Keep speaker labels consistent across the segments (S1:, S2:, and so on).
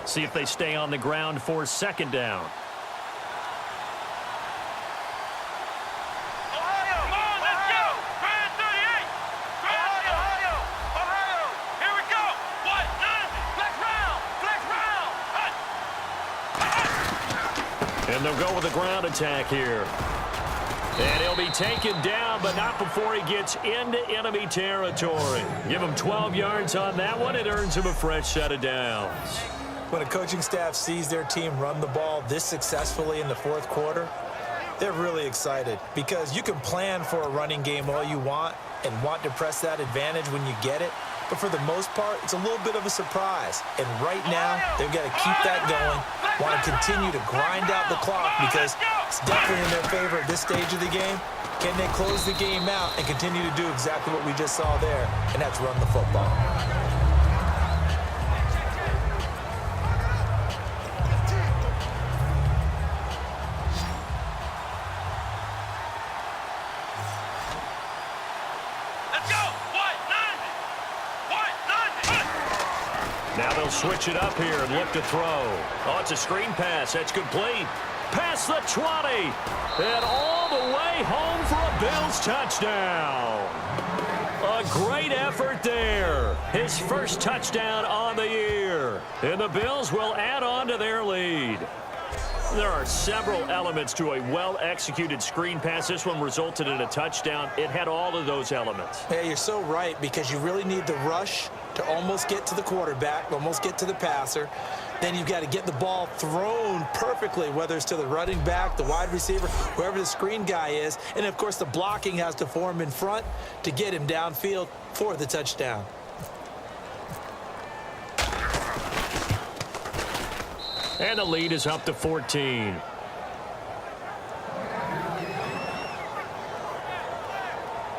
S1: See if they stay on the ground for second down. And they'll go with a ground attack here. And he'll be taken down, but not before he gets into enemy territory. Give him 12 yards on that one. It earns him a fresh set of downs.
S2: When a coaching staff sees their team run the ball this successfully in the fourth quarter, they're really excited because you can plan for a running game all you want and want to press that advantage when you get it. But for the most part, it's a little bit of a surprise. And right now, they've got to keep that going, want to continue to grind out the clock because it's definitely in their favor at this stage of the game. Can they close the game out and continue to do exactly what we just saw there, and that's run the football.
S1: Now they'll switch it up here and look to throw. Oh, it's a screen pass. That's complete. Past the 20. And all the way home for a Bills touchdown. A great effort there. His first touchdown on the year. And the Bills will add on to their lead. There are several elements to a well-executed screen pass. This one resulted in a touchdown. It had all of those elements.
S2: Yeah, you're so right because you really need the rush to almost get to the quarterback, almost get to the passer. Then you've got to get the ball thrown perfectly, whether it's to the running back, the wide receiver, whoever the screen guy is. And, of course, the blocking has to form in front to get him downfield for the touchdown.
S1: And the lead is up to 14.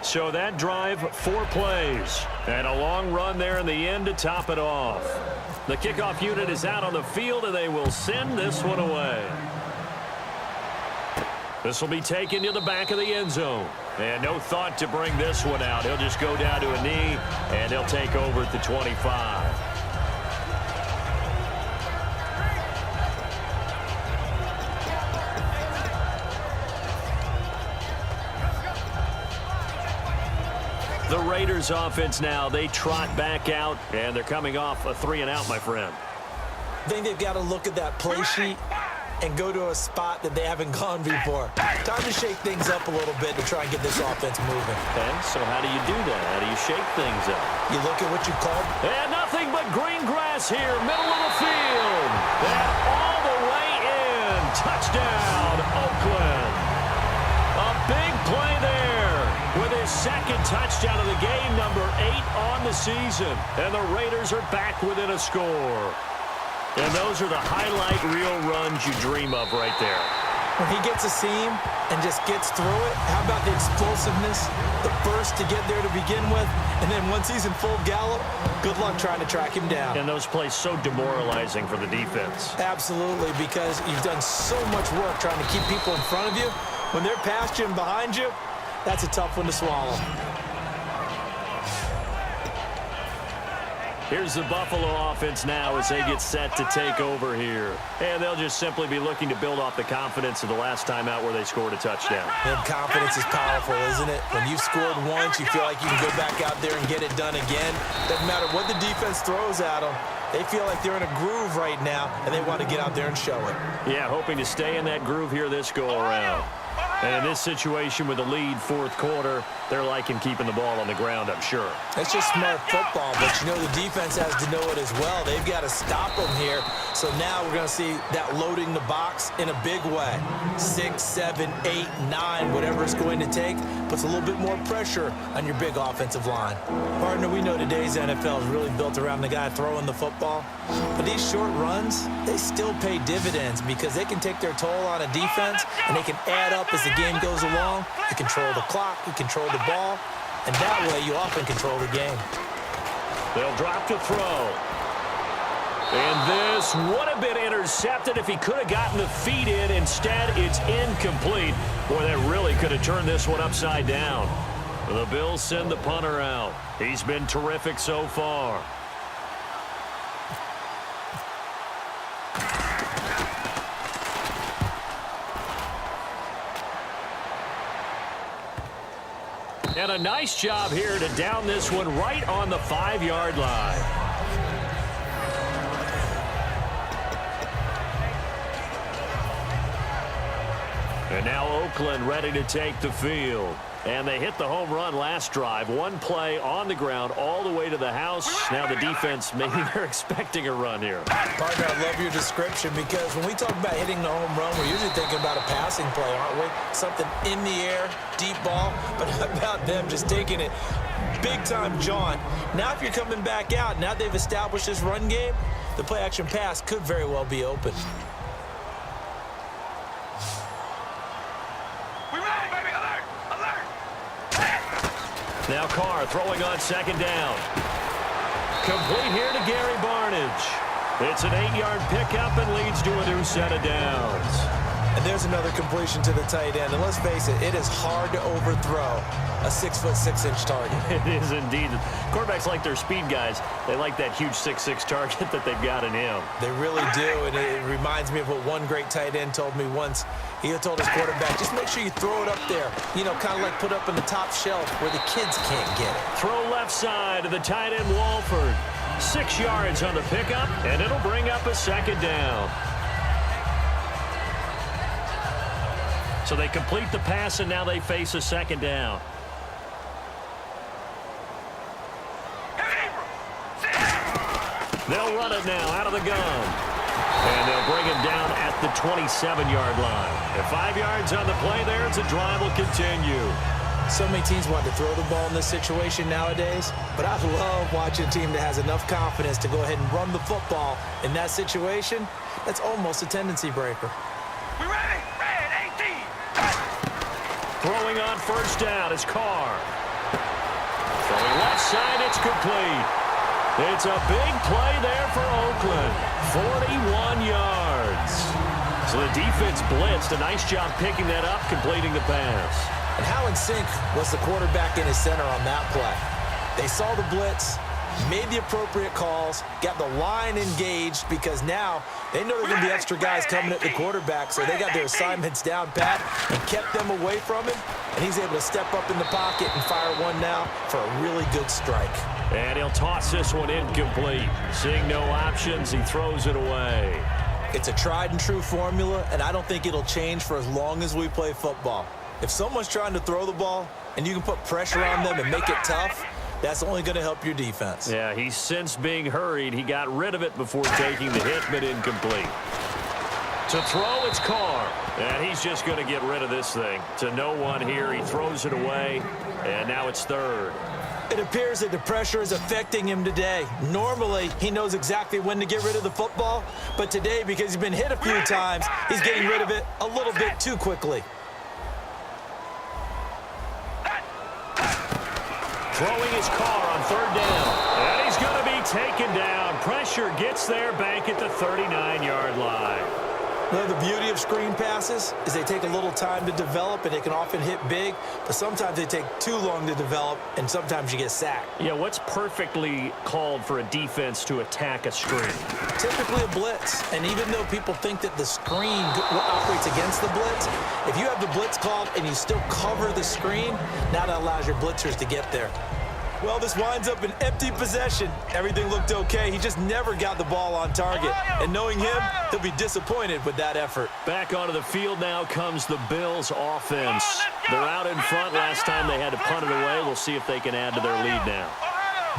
S1: So that drive, 4 plays. And a long run there in the end to top it off. The kickoff unit is out on the field, and they will send this one away. This will be taken to the back of the end zone. And no thought to bring this one out. He'll just go down to a knee, and they'll take over at the 25. The Raiders offense now, they trot back out, and they're coming off a 3-and-out, my friend.
S2: I think they've got to look at that play sheet and go to a spot that they haven't gone before. Time to shake things up a little bit to try and get this offense moving.
S1: Okay, so how do you do that? How do you shake things up?
S2: You look at what you called.
S1: And nothing but green grass here, middle of the field. And all the way in. Touchdown, Oakland. A big play there with his second touchdown of the game, number 8 on the season. And the Raiders are back within a score. And those are the highlight reel runs you dream of right there.
S2: When he gets a seam and just gets through it, how about the explosiveness, the burst to get there to begin with, and then once he's in full gallop, good luck trying to track him down.
S1: And those plays so demoralizing for the defense.
S2: Absolutely, because you've done so much work trying to keep people in front of you. When they're past you and behind you, that's a tough one to swallow.
S1: Here's the Buffalo offense now as they get set to take over here. And they'll just simply be looking to build off the confidence of the last time out where they scored a touchdown.
S2: And confidence is powerful, isn't it? When you've scored once, you feel like you can go back out there and get it done again. Doesn't matter what the defense throws at them. They feel like they're in a groove right now, and they want to get out there and show it.
S1: Yeah, hoping to stay in that groove here this go-around. And in this situation with the lead fourth quarter, they're liking keeping the ball on the ground, I'm sure.
S2: That's just smart football, but you know the defense has to know it as well. They've got to stop them here. So now we're going to see that loading the box in a big way. 6, 7, 8, 9, whatever it's going to take, puts a little bit more pressure on your big offensive line. Partner, we know today's NFL is really built around the guy throwing the football. But these short runs, they still pay dividends because they can take their toll on a defense and they can add up as the game goes along. You control the clock, you control the ball, and that way you often control the game.
S1: They'll drop to throw. And this would have been intercepted if he could have gotten the feet in. Instead, it's incomplete. Boy, that really could have turned this one upside down. The Bills send the punter out. He's been terrific so far. And a nice job here to down this one right on the 5-yard line. And now Oakland ready to take the field. And they hit the home run last drive. One play on the ground all the way to the house. Now the defense, maybe they're expecting a run here.
S2: Partner, I love your description because when we talk about hitting the home run, we're usually thinking about a passing play, aren't we? Something in the air, deep ball. But how about them just taking it big-time jaunt? Now if you're coming back out, now they've established this run game, the play-action pass could very well be open.
S1: Now Carr throwing on second down. Complete here to Gary Barnidge. It's an 8-yard pickup and leads to a new set of downs.
S2: And there's another completion to the tight end. And let's face it is hard to overthrow a 6'6" target.
S1: It is indeed. Quarterbacks like their speed guys. They like that huge 6'6" target that they've got in him.
S2: They really do, and it reminds me of what one great tight end told me once. He told his quarterback, just make sure you throw it up there. You know, kind of like put up on the top shelf where the kids can't get it.
S1: Throw left side to the tight end Walford. 6 yards on the pickup, and it'll bring up a second down. So they complete the pass, and now they face a second down. They'll run it now out of the gun. And they'll bring him down at the 27-yard line. And 5 yards on the play there as the drive will continue.
S2: So many teams want to throw the ball in this situation nowadays, but I love watching a team that has enough confidence to go ahead and run the football in that situation. That's almost a tendency breaker.
S3: We ready? Red 18.
S1: Throwing on first down is Carr. Throwing left side, it's complete. It's a big play there for Oakland. 41 yards. So the defense blitzed. A nice job picking that up, completing the pass.
S2: And how in sync was the quarterback in his center on that play? They saw the blitz, made the appropriate calls, got the line engaged because now they know there's going to be extra guys coming at the quarterback, so they got their assignments down pat and kept them away from him, and he's able to step up in the pocket and fire one now for a really good strike.
S1: And he'll toss this one incomplete. Seeing no options, he throws it away.
S2: It's a tried-and-true formula, and I don't think it'll change for as long as we play football. If someone's trying to throw the ball and you can put pressure on them and make it tough, that's only going to help your defense.
S1: Yeah, he's since being hurried. He got rid of it before taking the hit, but incomplete. To throw, it's Carr. And he's just going to get rid of this thing. To no one here, he throws it away, and now it's third.
S2: It appears that the pressure is affecting him today. Normally, he knows exactly when to get rid of the football, but today, because he's been hit a few times, he's getting rid of it a little bit too quickly.
S1: Throwing his Carr on third down. And he's going to be taken down. Pressure gets there back at the 39-yard line.
S2: You know, the beauty of screen passes is they take a little time to develop, and they can often hit big, but sometimes they take too long to develop, and sometimes you get sacked.
S1: Yeah, what's perfectly called for a defense to attack a screen?
S2: Typically a blitz, and even though people think that the screen operates against the blitz, if you have the blitz called and you still cover the screen, now that allows your blitzers to get there. Well, this winds up an empty possession. Everything looked okay. He just never got the ball on target. And knowing him, he'll be disappointed with that effort.
S1: Back onto the field now comes the Bills offense. They're out in front. Last time they had to punt it away. We'll see if they can add to their lead now.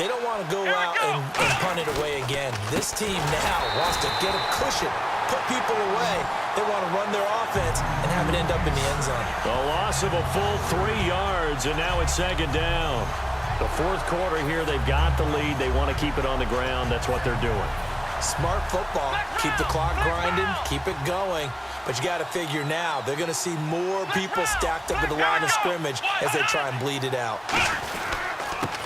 S2: They don't want to go out and punt it away again. This team now wants to get a cushion, put people away. They want to run their offense and have it end up in the end zone.
S1: A loss of a full 3 yards, and now it's second down. The fourth quarter here, they've got the lead. They want to keep it on the ground. That's what they're doing.
S2: Smart football. Keep the clock grinding. Keep it going. But you got to figure now, they're going to see more people stacked up at the line of scrimmage as they try and bleed it out.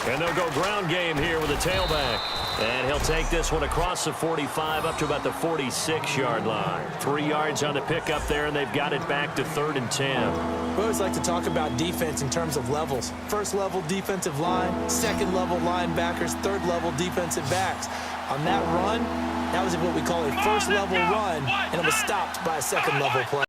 S1: And they'll go ground game here with a tailback. And he'll take this one across the 45 up to about the 46-yard line. 3 yards on the pickup there, and they've got it back to 3rd and 10.
S2: We always like to talk about defense in terms of levels. First level defensive line, second level linebackers, third level defensive backs. On that run, that was what we call a first level run, and it was stopped by a second level play.